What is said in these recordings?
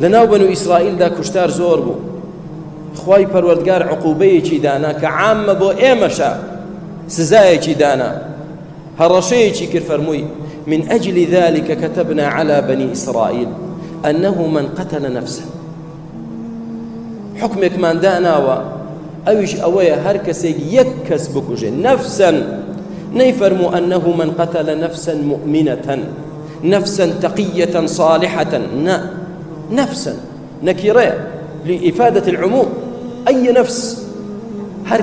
لەناو بەنو ئیسرائیلدا کوشتار زۆر بوو. خوای پەروەردگار عقوبەیەکی دانا کە عامە بۆ ئێمەشە، سزایەکی دانا، هەڕەشەیەکی کرد، فەرمووی من أجل ذلك كتبنا على بني إسرائيل أنه من قتل نفسه. حكمك من داناوە ئەویش ئەوەیە هەر کەسێک یەک کەس بکوژێ نفسا، نەیفەرموو أنه من قتل نفسا مؤمنة نفسا تقية صالحة، نفسا نكرة لإفادة العموم، أي نفس، هەر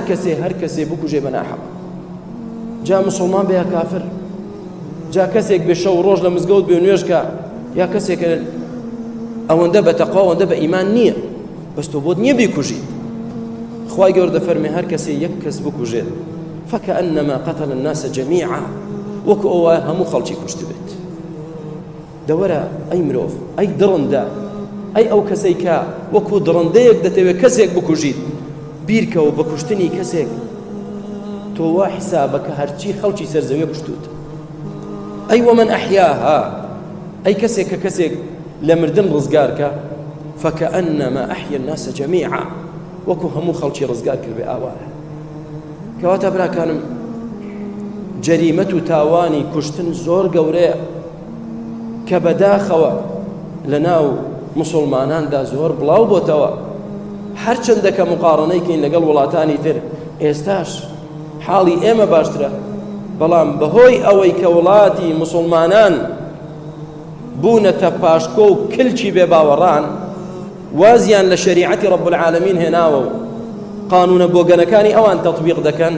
کەسێ بکوژێ بەناحەق. جا مسلمان بێ یا کافر، جا کەسێک بێ شەو ڕۆژ لە مزگەوت بێ نوێژکە، یا کەسێک ئەوەندە بە تەقوا ئەوەندە بە ئیمان نییە، بەس تۆ بۆت نییە بیکوژیت. خوای گەورە دەفەرمێ هەر کەسێ یەک کەس بکوژێت فكأنما قتل الناس جميعا، وەکو ئەوە هەموو خەڵکی کوشت بێت. دەوەرە ئەی مرۆڤ، ئەی دڕندە، ئەی ئەو کەسەی کە وەکو دڕندەیەک دەتەوێت کەسێک بکوژیت، بیرکەوە بە کوشتنی کەسێک، تۆ وا حیسابە کە هەرچی خەڵکی سەرزەویە کوشتوت. ئەی ومن ئەحیاها، ئەی کەسێک کە کەسێک لە مردن ڕزگارکە فكأنما أحيا الناس جميعا، وەکو هەموو خەڵکی ڕزگار کرد بێ ئاوایە. کەواتە براکانم، جەریمەت و تاوانی کوشتن زۆر گەورەیە کە بەداخەوە لە ناو مسلماناندا زۆر بڵاو بۆتەوە، هەرچەندە کە مقارنەیکەین لەگەڵ وڵاتانی تر، ئێستاش حاڵی ئێمە باشترە، بەڵام بەهۆی ئەوەی کە وڵاتی مسلمانان بوونەتە پاشکۆ و کلکی بێ باوەڕان، وازیان لە شەریعەتی رب العالمین هێناوە و قانونە بۆگەنەکانی ئەوان تەطبیق دەکەن،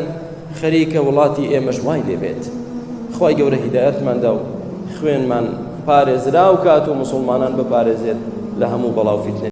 خەریکە وڵاتی ئێمەش وای لێبێت. خوای گەورە هیدایەتماندا و خوێنمان پارێزرا و کات و مسلمانان بپارێزێت لە هەموو بەڵاو فیتنە.